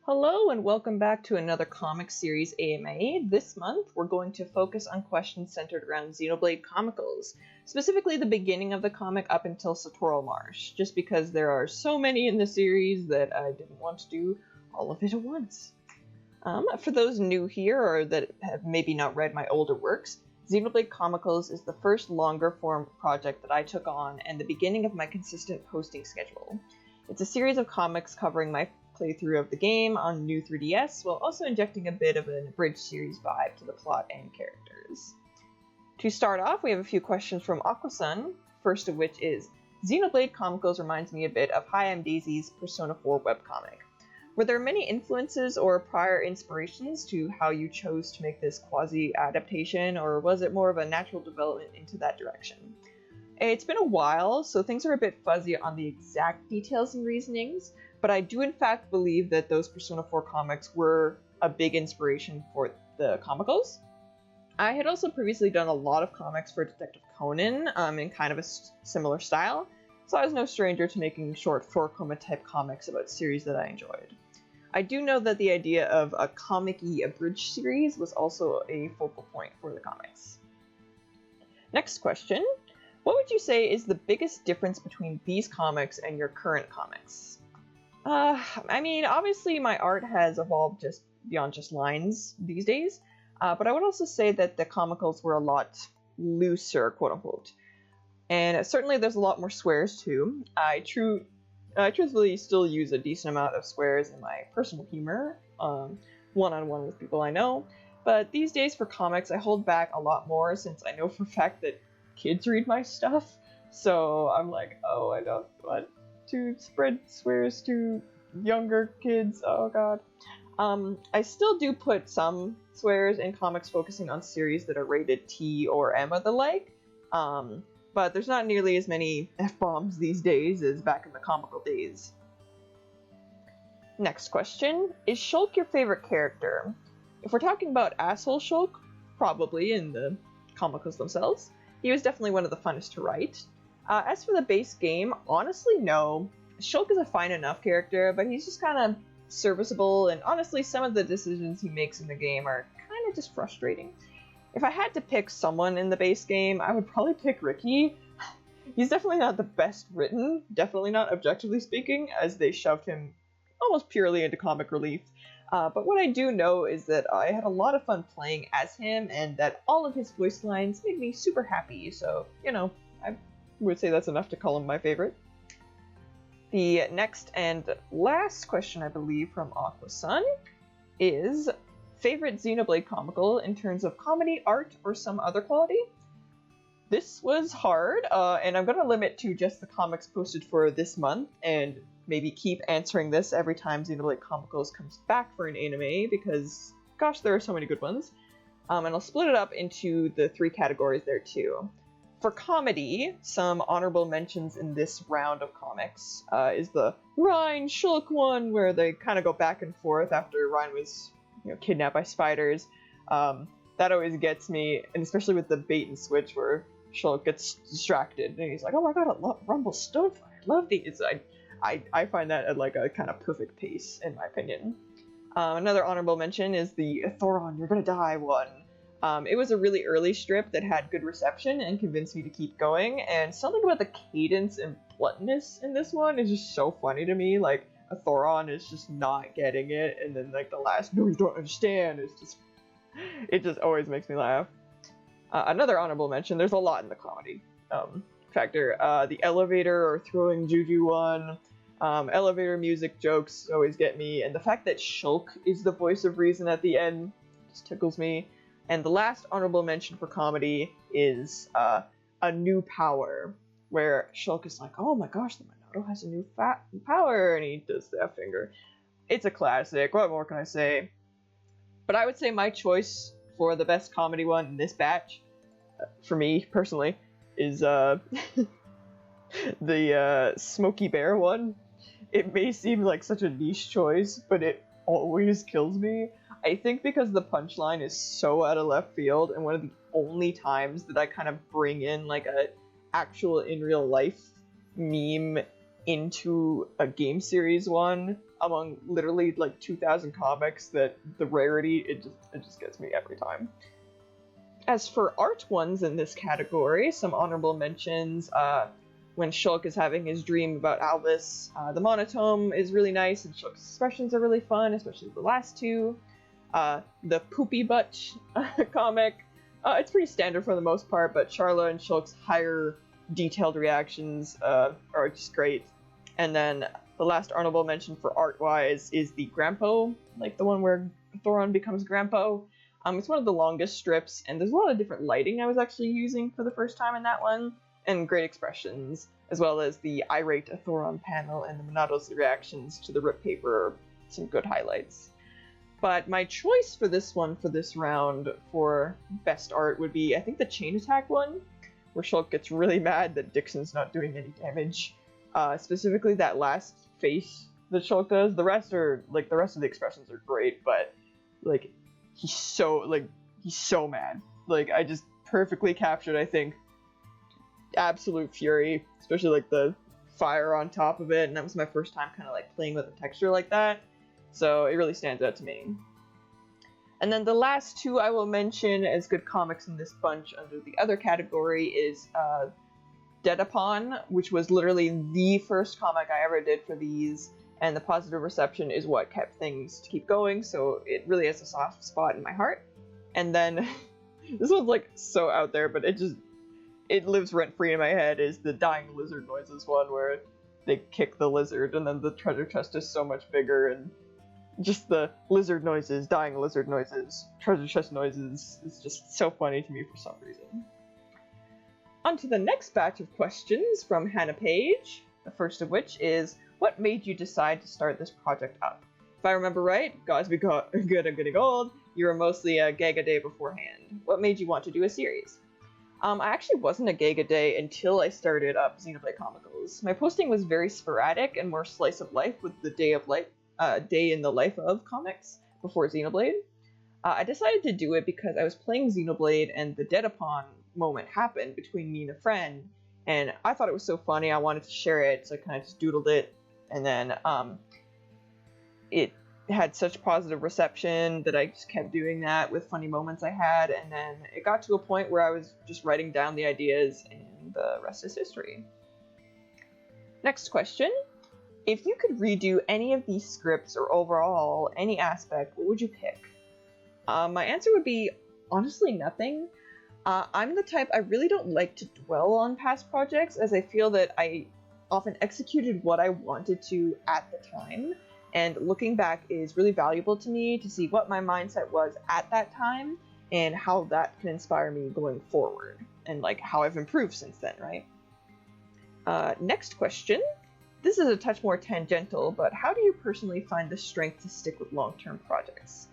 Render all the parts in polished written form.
Hello and welcome back to another comic series AMA. This month we're going to focus on questions centered around Xenoblade Comicals, specifically the beginning of the comic up until Satorl Marsh, just because there are so many in the series that I didn't want to do all of it at once. For those new here or that have maybe not read my older works, Xenoblade Comicals is the first longer form project that I took on and the beginning of my consistent posting schedule. It's a series of comics covering my playthrough of the game on new 3DS, while also injecting a bit of an abridged series vibe to the plot and characters. To start off, we have a few questions from Aquasun, first of which is, Xenoblade Comicals reminds me a bit of Hi, I'm Daisy's Persona 4 webcomic. Were there many influences or prior inspirations to how you chose to make this quasi-adaptation, or was it more of a natural development into that direction? It's been a while, so things are a bit fuzzy on the exact details and reasonings, but I do in fact believe that those Persona 4 comics were a big inspiration for the Comicals. I had also previously done a lot of comics for Detective Conan in kind of a similar style, so I was no stranger to making short 4-coma type comics about series that I enjoyed. I do know that the idea of a comic-y abridged series was also a focal point for the comics. Next question. What would you say is the biggest difference between these comics and your current comics? Obviously my art has evolved just beyond just lines these days, but I would also say that the comicals were a lot looser, quote-unquote. And certainly there's a lot more swears too. I truthfully still use a decent amount of swears in my personal humor, one-on-one with people I know, but these days for comics I hold back a lot more since I know for a fact that kids read my stuff, so I'm like, oh, I don't want to spread swears to younger kids, oh god. I still do put some swears in comics focusing on series that are rated T or M or the like, but there's not nearly as many F-bombs these days as back in the comical days. Next question, is Shulk your favorite character? If we're talking about asshole Shulk, probably in the comicals themselves. He was definitely one of the funnest to write. As for the base game, honestly no. Shulk is a fine enough character, but he's just kind of serviceable, and honestly some of the decisions he makes in the game are kind of just frustrating. If I had to pick someone in the base game, I would probably pick Ricky. He's definitely not the best written, definitely not objectively speaking, as they shoved him almost purely into comic relief. But what I do know is that I had a lot of fun playing as him, and that all of his voice lines made me super happy, so, I would say that's enough to call him my favorite. The next and last question, I believe, from Aquasun is, favorite Xenoblade comical in terms of comedy, art, or some other quality? This was hard, and I'm going to limit to just the comics posted for this month, and maybe keep answering this every time Xenoblade Comicals comes back for an anime, because, gosh, there are so many good ones. And I'll split it up into the 3 categories there, too. For comedy, some honorable mentions in this round of comics is the Ryan Shulk one, where they kind of go back and forth after Ryan was kidnapped by spiders. That always gets me, and especially with the bait and switch where Shulk gets distracted, and he's like, oh my god, I love Rumble Stonefire, I love these. I find that at like a kind of perfect pace, in my opinion. Another honorable mention is the Thoron, you're gonna die one. It was a really early strip that had good reception and convinced me to keep going, and something about the cadence and bluntness in this one is just so funny to me. Like, a Thoron is just not getting it, and then like the last, no, you don't understand, it just always makes me laugh. Another honorable mention, there's a lot in the comedy factor. The elevator or throwing juju one, elevator music jokes always get me, and the fact that Shulk is the voice of reason at the end just tickles me. And the last honorable mention for comedy is a new power, where Shulk is like, oh my gosh, the Monado has a new power, and he does the F finger. It's a classic, what more can I say? But I would say my choice for the best comedy one in this batch, for me personally, is the Smokey Bear one. It may seem like such a niche choice, but it always kills me. I think because the punchline is so out of left field, and one of the only times that I kind of bring in like a actual in real life meme into a game series one among literally like 2,000 comics that the rarity, it just gets me every time. As for art ones in this category, some honorable mentions, when Shulk is having his dream about Albus, the monotone is really nice, and Shulk's expressions are really fun, especially the last two. The Poopy Butt comic, it's pretty standard for the most part, but Charla and Shulk's higher detailed reactions are just great. And then the last honorable mention for art-wise is the Grandpo, like the one where Thoron becomes Grandpo. It's one of the longest strips, and there's a lot of different lighting I was actually using for the first time in that one, and great expressions, as well as the irate Thoron panel and the Monato's reactions to the rip paper, some good highlights. But my choice for this one, for this round, for best art would be, I think, the Chain Attack one, where Shulk gets really mad that Dixon's not doing any damage. Specifically that last face that Shulk does. The rest of the expressions are great, but, like, he's so mad. Like, I just perfectly captured, I think, absolute fury, especially, like, the fire on top of it, and that was my first time kind of, like, playing with a texture like that. So it really stands out to me. And then the last two I will mention as good comics in this bunch under the other category is Dead Upon, which was literally the first comic I ever did for these, and the positive reception is what kept things to keep going, so it really has a soft spot in my heart. And then, this one's like so out there, but it lives rent-free in my head, is the Dying Lizard Noises one, where they kick the lizard and then the treasure chest is so much bigger, and just the lizard noises, dying lizard noises, treasure chest noises is just so funny to me for some reason. On to the next batch of questions from Hannah Page, the first of which is, what made you decide to start this project up? If I remember right, Gods Be Good and Getting Old, you were mostly a gag a day beforehand. What made you want to do a series? I actually wasn't a gag a day until I started up Xenoblade Comicals. My posting was very sporadic and more slice of life with the day in the life of comics before Xenoblade. I decided to do it because I was playing Xenoblade and the Dead Upon moment happened between me and a friend, and I thought it was so funny I wanted to share it, so I kind of just doodled it, and then it had such positive reception that I just kept doing that with funny moments I had, and then it got to a point where I was just writing down the ideas, and the rest is history. Next question. If you could redo any of these scripts or overall any aspect, what would you pick? My answer would be, honestly, nothing. I'm the type, I really don't like to dwell on past projects, as I feel that I often executed what I wanted to at the time, and looking back is really valuable to me to see what my mindset was at that time, and how that can inspire me going forward, and like how I've improved since then, right? Next question. This is a touch more tangential, but how do you personally find the strength to stick with long-term projects?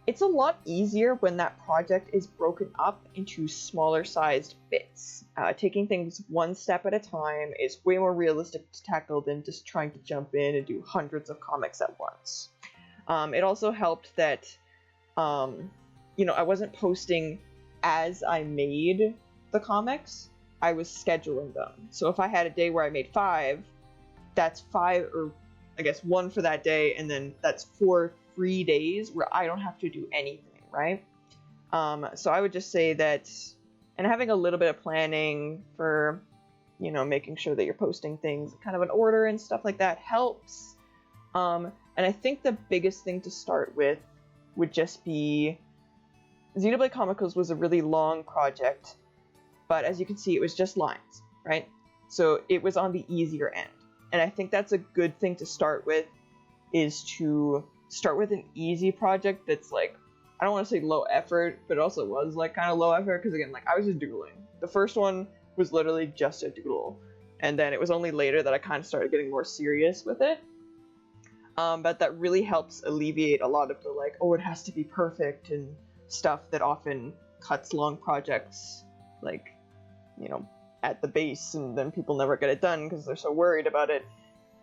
It's a lot easier when that project is broken up into smaller sized bits. Taking things one step at a time is way more realistic to tackle than just trying to jump in and do hundreds of comics at once. It also helped that, I wasn't posting as I made the comics. I was scheduling them. So if I had a day where I made 5, that's 5, or I guess 1 for that day, and then that's 4 free days where I don't have to do anything, right? So I would just say that, and having a little bit of planning for, making sure that you're posting things kind of in order and stuff like that helps. And I think the biggest thing to start with would just be, Xenoblade Comicals was a really long project, but as you can see, it was just lines, right? So it was on the easier end. And I think that's a good thing to start with, is to start with an easy project that's like, I don't want to say low effort, but it also was like kind of low effort, because again, like I was just doodling. The first one was literally just a doodle. And then it was only later that I kind of started getting more serious with it. But that really helps alleviate a lot of the like, oh, it has to be perfect and stuff that often cuts long projects, like, at the base, and then people never get it done because they're so worried about it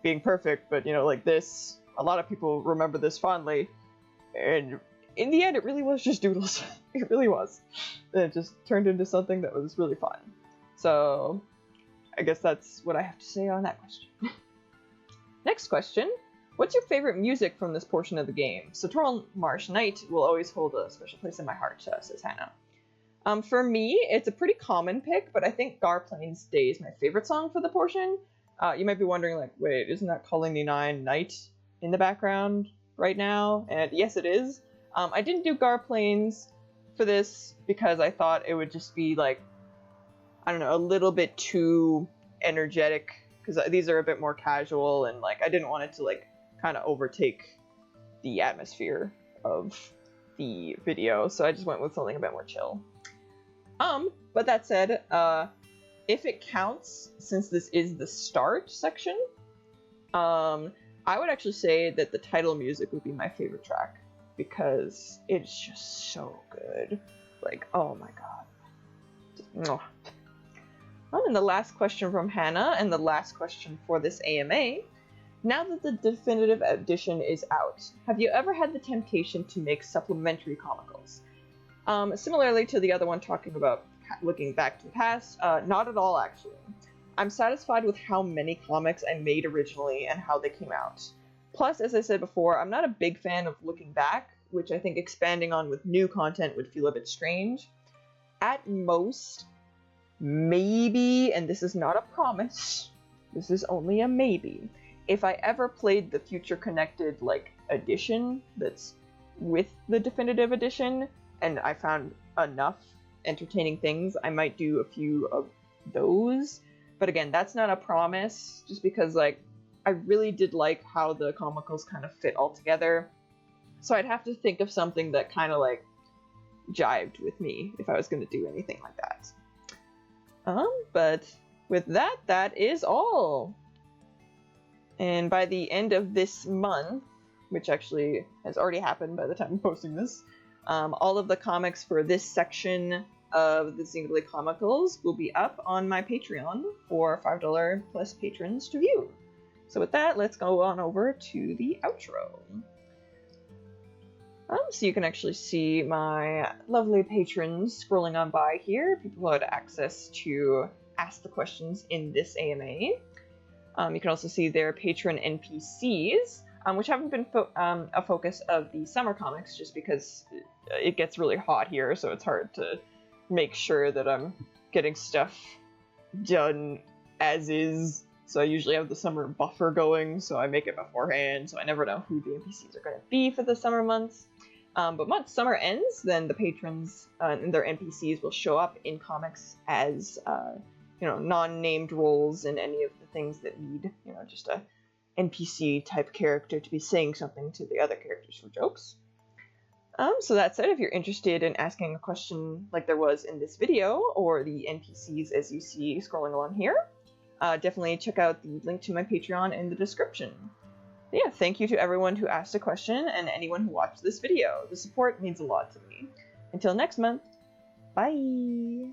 being perfect. But, like this, a lot of people remember this fondly, and in the end, it really was just doodles. It really was. And it just turned into something that was really fun. So, I guess that's what I have to say on that question. Next question. What's your favorite music from this portion of the game? Satorl Marsh Knight will always hold a special place in my heart, says Hannah. For me, it's a pretty common pick, but I think Garplane's Day is my favorite song for the portion. You might be wondering, like, wait, isn't that Colony 9 Night in the background right now? And yes, it is. I didn't do Garplane's for this because I thought it would just be, like, I don't know, a little bit too energetic, because these are a bit more casual, and, like, I didn't want it to, like, kind of overtake the atmosphere of the video, so I just went with something a bit more chill. But that said, if it counts, since this is the start section, I would actually say that the title music would be my favorite track, because it's just so good. Like, oh my god. And the last question from Hannah, and the last question for this AMA. Now that the definitive edition is out, have you ever had the temptation to make supplementary comicals? Similarly to the other one talking about looking back to the past, not at all actually. I'm satisfied with how many comics I made originally and how they came out. Plus, as I said before, I'm not a big fan of looking back, which I think expanding on with new content would feel a bit strange. At most, maybe, and this is not a promise, this is only a maybe, if I ever played the future connected, like, edition that's with the definitive edition, and I found enough entertaining things, I might do a few of those. But again, that's not a promise, just because, like, I really did like how the comicals kind of fit all together. So I'd have to think of something that kind of, like, jived with me if I was going to do anything like that. But with that, that is all. And by the end of this month, which actually has already happened by the time I'm posting this, all of the comics for this section of the Xenoblade Comicals will be up on my Patreon for $5 plus patrons to view. So with that, let's go on over to the outro. So you can actually see my lovely patrons scrolling on by here, people who had access to ask the questions in this AMA. You can also see their patron NPCs, which haven't been a focus of the summer comics, just because it gets really hot here, so it's hard to make sure that I'm getting stuff done as is. So I usually have the summer buffer going, so I make it beforehand, so I never know who the NPCs are going to be for the summer months. But once summer ends, then the patrons and their NPCs will show up in comics as non-named roles in any of the things that need, just a NPC type character to be saying something to the other characters for jokes. So that said, if you're interested in asking a question like there was in this video, or the NPCs as you see scrolling along here, definitely check out the link to my Patreon in the description. Yeah, thank you to everyone who asked a question and anyone who watched this video. The support means a lot to me. Until next month, bye!